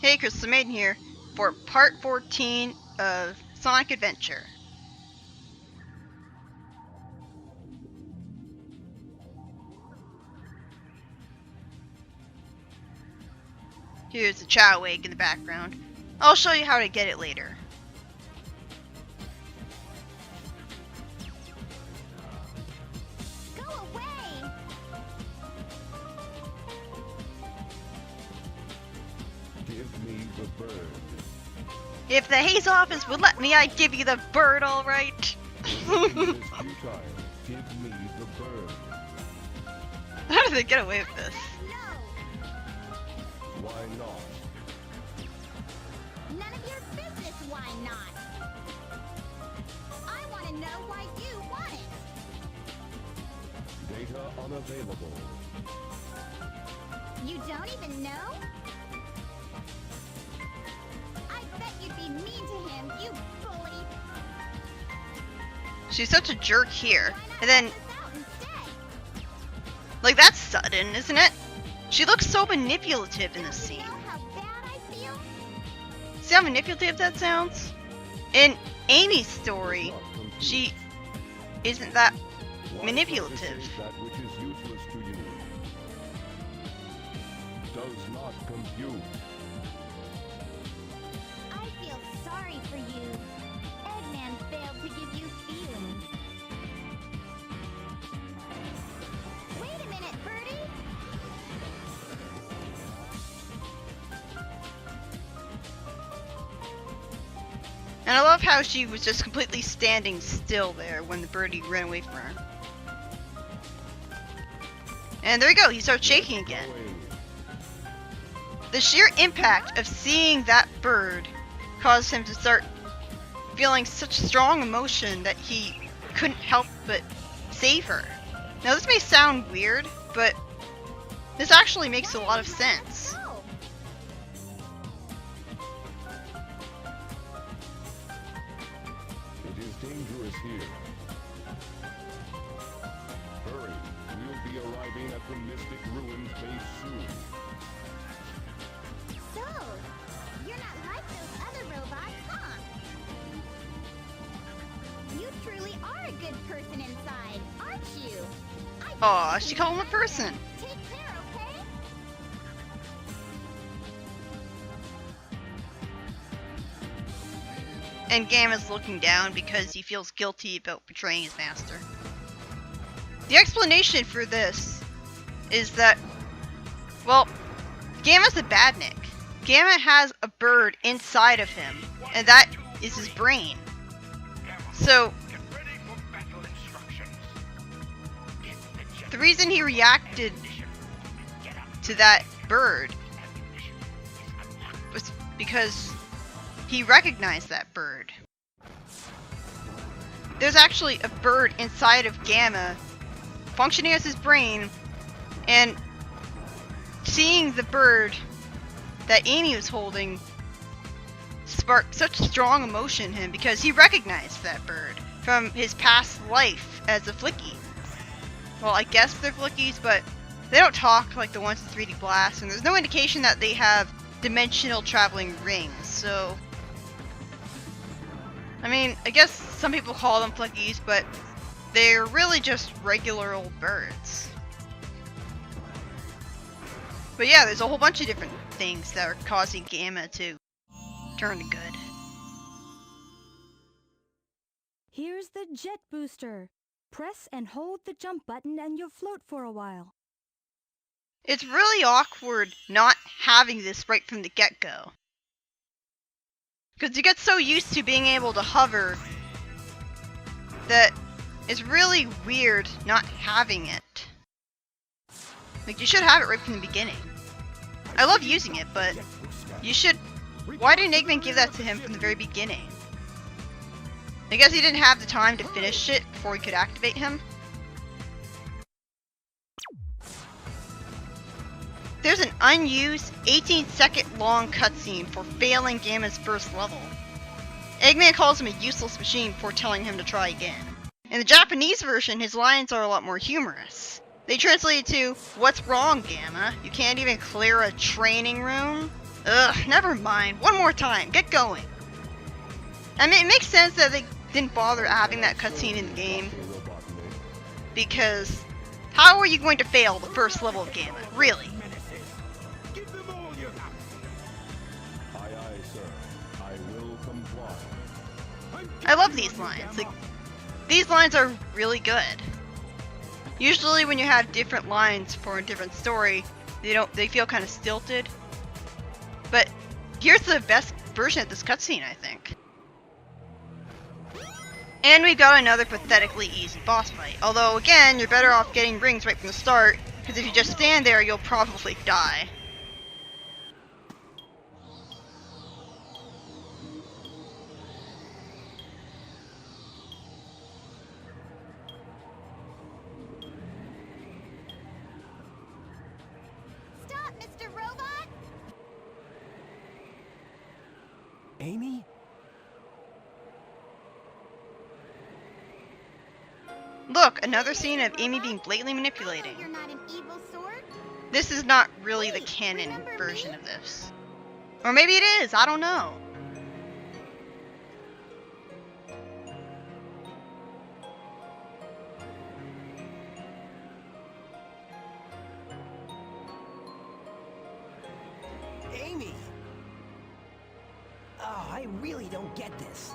Hey, Crystal Maiden here for part 14 of Sonic Adventure. Here's the Chow Egg in the background. I'll show you how to get it later. Go away! Give me the bird. If the Haze office would let me, I'd give you the bird, alright. Waiting is futile. Give me the bird. How did they get away with this? No! Why not? None of your business, why not? I want to know why you want it. Data unavailable. You don't even know? I bet you'd be mean to him, you bully. She's such a jerk here. Why not And then, help us out instead? like, that's sudden, isn't it? She looks so manipulative in this You scene. know how bad I feel? See how manipulative that sounds? In Amy's story, Not compute. she isn't that Why manipulative. sacrifice that which is useless to you? Does not compute. I feel sorry for you. Eggman failed to give you feelings. Wait a minute, Birdie! And I love how she was just completely standing still there when the birdie ran away from her. And there we go, he starts shaking again. Away. The sheer impact of seeing that bird caused him to start feeling such strong emotion that he couldn't help but save her. Now this may sound weird, but this actually makes a lot of sense. Go! It is dangerous here. Hurry. We'll be arriving at the Mystic Ruins base soon. So, you're not like those other robots, huh? You truly are a good person inside, aren't you? Aw, she called him a person. Take care, okay? And Gamma's looking down because he feels guilty about betraying his master. The explanation for this is that, well, Gamma's a badnik. Gamma has a bird inside of him, and that is his brain. So, the reason he reacted to that bird was because he recognized that bird. There's actually a bird inside of Gamma functioning as his brain, and seeing the bird that Amy was holding sparked such strong emotion in him because he recognized that bird from his past life as a Flicky. Well, I guess they're Flickies, but they don't talk like the ones in 3D Blast, and there's no indication that they have dimensional traveling rings, so I mean, I guess some people call them Flickies, but they're really just regular old birds. But yeah, there's a whole bunch of different things that are causing Gamma to turn to good. Here's the jet booster. Press and hold the jump button and you'll float for a while. It's really awkward not having this right from the get-go. Because you get so used to being able to hover that it's really weird not having it. Like, you should have it right from the beginning. I love using it, but you should... Why didn't Eggman give that to him from the very beginning? I guess he didn't have the time to finish it before he could activate him. There's an unused 18-second long cutscene for failing Gamma's first level. Eggman calls him a useless machine before telling him to try again. In the Japanese version, his lines are a lot more humorous. They translate it to, "What's wrong, Gamma? You can't even clear a training room?" Ugh, never mind. One more time. Get going. I mean, it makes sense that they didn't bother having that cutscene in the game, because how are you going to fail the first level of Gamma? Really? Give them all you have. Aye, aye, sir. I will comply. I love these lines. Like, these lines are really good. Usually when you have different lines for a different story, they feel kind of stilted. But here's the best version of this cutscene, I think. And we've got another pathetically easy boss fight. Although, again, you're better off getting rings right from the start, because if you just stand there, you'll probably die. Stop, Mr. Robot! Amy? Look, another scene of Amy being blatantly manipulating. You're not an evil sword. This is not really the canon version of this. Or maybe it is, I don't know. Amy! Oh, I really don't get this.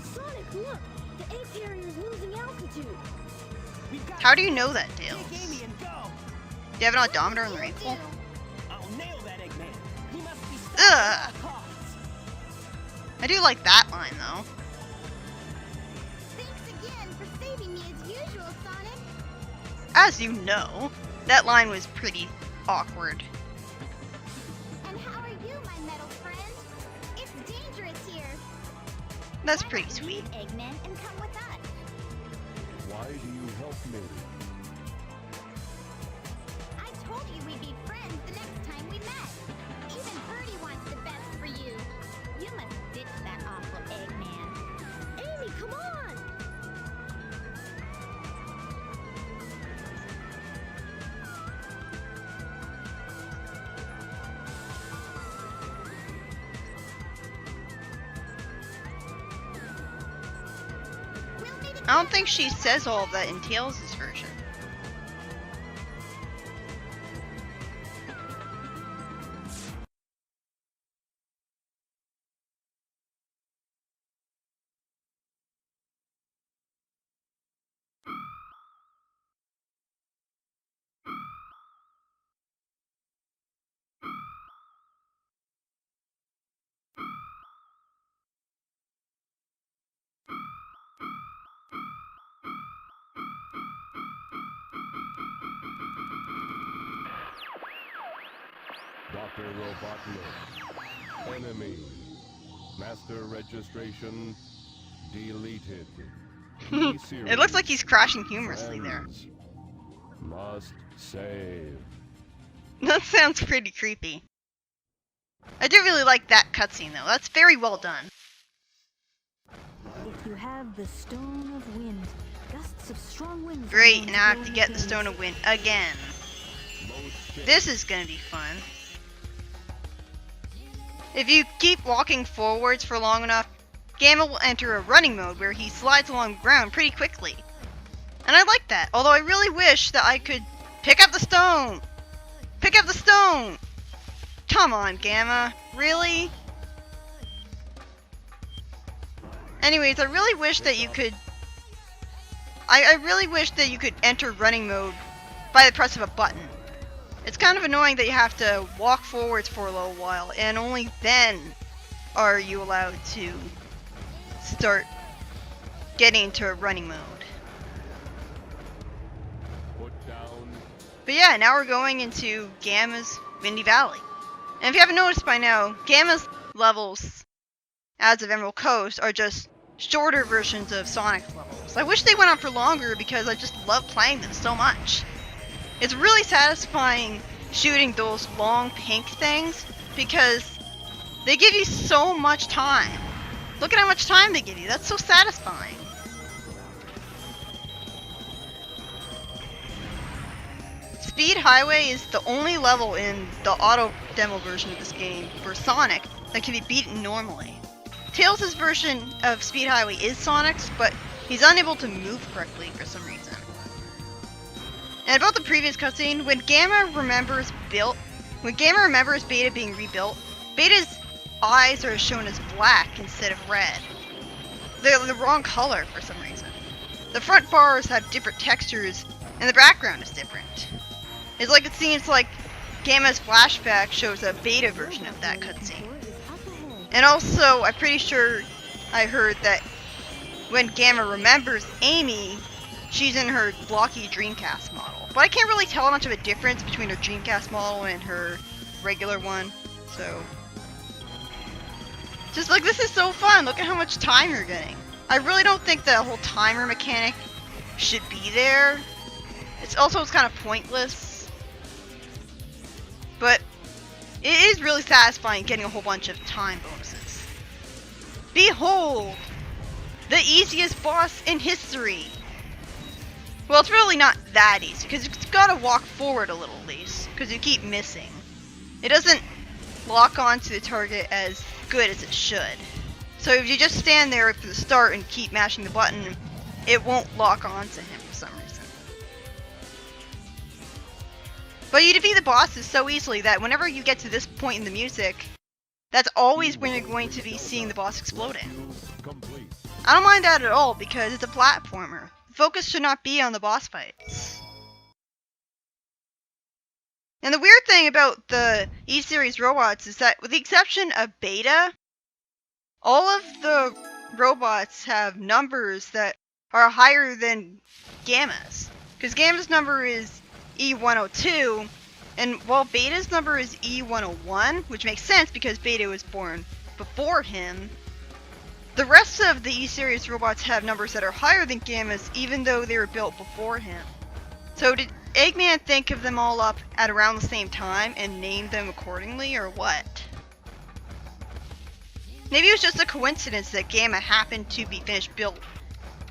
Sonic, look! The egg carrier's losing altitude. We've got How do you know that, Tails? Take Amy and go! Do you have an odometer on the Will rifle? do. I'll nail that Eggman. He must be stopped Ugh. at all costs. I do like that line, though. Thanks again for saving me as usual, Sonic. As you know, that line was pretty awkward. And how are you, my metal friend? It's dangerous here. That's Why pretty don't you sweet. leave, Eggman, and come with us. Why do you help me? I told you we'd be friends the next time we met. Even Birdie wants the best for you. You must ditch that awful Eggman. Amy, come on! We'll meet again. I don't think she says all of that in Tails' version. Dr. Robotnik. Enemy. Master registration deleted. It looks like he's crashing humorously there. Friends must save. That sounds pretty creepy. I do really like that cutscene, though. That's very well done. If you have the Stone of Wind, gusts of strong winds... are Great, going and I have blow to you get to the Stone of Wind again. This is gonna be fun. If you keep walking forwards for long enough, Gamma will enter a running mode where he slides along the ground pretty quickly. And I like that, although I really wish that I could pick up the stone! Pick up the stone! Come on, Gamma. Really? Anyways, I really wish that you could... I really wish that you could enter running mode by the press of a button. It's kind of annoying that you have to walk forwards for a little while, and only then are you allowed to start getting into running mode. Put down. But yeah, now we're going into Gamma's Windy Valley. And if you haven't noticed by now, Gamma's levels, as of Emerald Coast, are just shorter versions of Sonic's levels. I wish they went on for longer because I just love playing them so much. It's really satisfying shooting those long pink things because they give you so much time. Look at how much time they give you. That's so satisfying. Speed Highway is the only level in the auto demo version of this game for Sonic that can be beaten normally. Tails' version of Speed Highway is Sonic's, but he's unable to move correctly for some reason. And about the previous cutscene, when Gamma remembers Beta being rebuilt, Beta's eyes are shown as black instead of red. They're the wrong color for some reason. The front bars have different textures, and the background is different. It's like it seems like Gamma's flashback shows a beta version of that cutscene. And also, I'm pretty sure I heard that when Gamma remembers Amy, she's in her blocky Dreamcast model. But I can't really tell much of a difference between her Dreamcast model and her regular one, so... Just like, this is so fun! Look at how much time you're getting. I really don't think the whole timer mechanic should be there. It's kind of pointless. But it is really satisfying getting a whole bunch of time bonuses. Behold! The easiest boss in history! Well, it's really not that easy, because you've got to walk forward a little at least, because you keep missing. It doesn't lock onto the target as good as it should. So if you just stand there for the start and keep mashing the button, it won't lock onto him for some reason. But you defeat the bosses so easily that whenever you get to this point in the music, that's always when you're going to be seeing the boss exploding. Complete. I don't mind that at all because it's a platformer. The focus should not be on the boss fights. And the weird thing about the E-Series robots is that with the exception of Beta, all of the robots have numbers that are higher than Gamma's. Because Gamma's number is E102, and while Beta's number is E101, which makes sense because Beta was born before him, the rest of the E-Series robots have numbers that are higher than Gamma's even though they were built before him. So did Eggman think of them all up at around the same time and name them accordingly, or what? Maybe it was just a coincidence that Gamma happened to be finished built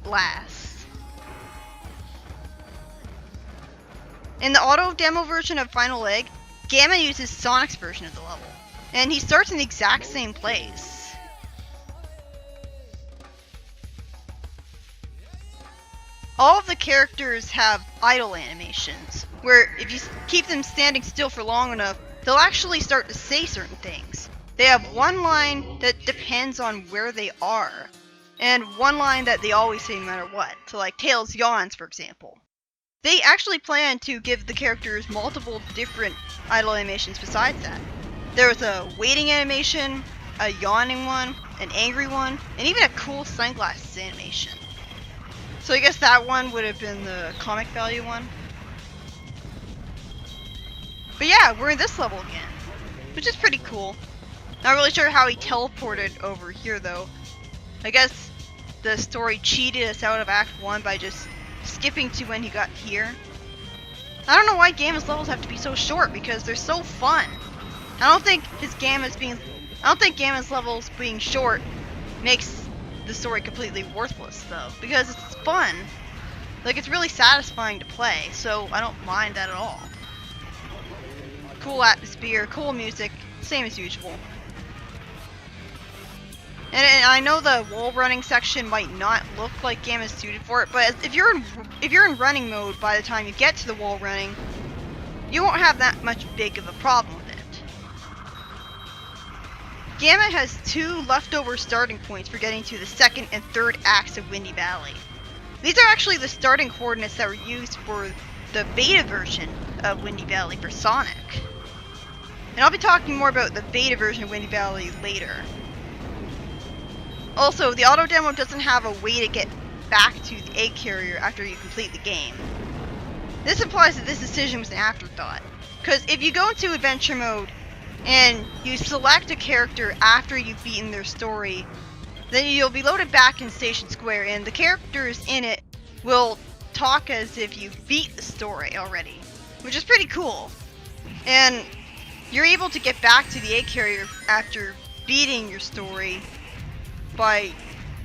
last. In the auto demo version of Final Egg, Gamma uses Sonic's version of the level, and he starts in the exact same place. All of the characters have idle animations, where if you keep them standing still for long enough, they'll actually start to say certain things. They have one line that depends on where they are, and one line that they always say no matter what. So like Tails yawns, for example. They actually plan to give the characters multiple different idle animations besides that. There's a waiting animation, a yawning one, an angry one, and even a cool sunglasses animation. So I guess that one would have been the comic value one. But yeah, we're in this level again, which is pretty cool. Not really sure how he teleported over here though. I guess the story cheated us out of Act 1 by just skipping to when he got here. I don't know why Gamma's levels have to be so short because they're so fun. I don't think Gamma's levels being short makes the story completely worthless though, because it's fun. Like, it's really satisfying to play, so I don't mind that at all. Cool atmosphere, cool music, same as usual. And I know the wall running section might not look like Gamma's suited for it, but if you're in running mode by the time you get to the wall running, you won't have that much big of a problem with it. Gamma has 2 leftover starting points for getting to the second and third acts of Windy Valley. These are actually the starting coordinates that were used for the beta version of Windy Valley for Sonic. And I'll be talking more about the beta version of Windy Valley later. Also, the auto demo doesn't have a way to get back to the egg carrier after you complete the game. This implies that this decision was an afterthought, because if you go into adventure mode and you select a character after you've beaten their story, then you'll be loaded back in Station Square and the characters in it will talk as if you beat the story already, which is pretty cool. And you're able to get back to the egg carrier after beating your story by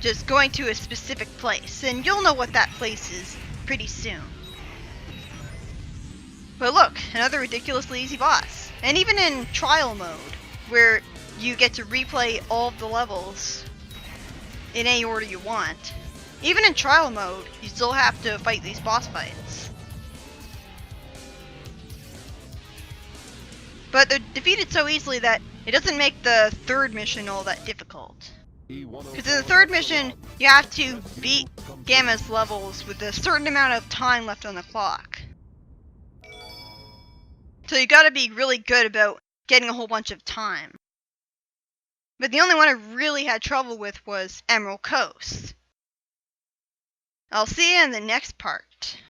just going to a specific place, and you'll know what that place is pretty soon. But look, another ridiculously easy boss. And even in trial mode, where you get to replay all of the levels in any order you want, even in trial mode, you still have to fight these boss fights. But they're defeated so easily that it doesn't make the third mission all that difficult. Because in the third mission, you have to beat Gamma's levels with a certain amount of time left on the clock. So you gotta be really good about getting a whole bunch of time. But the only one I really had trouble with was Emerald Coast. I'll see you in the next part.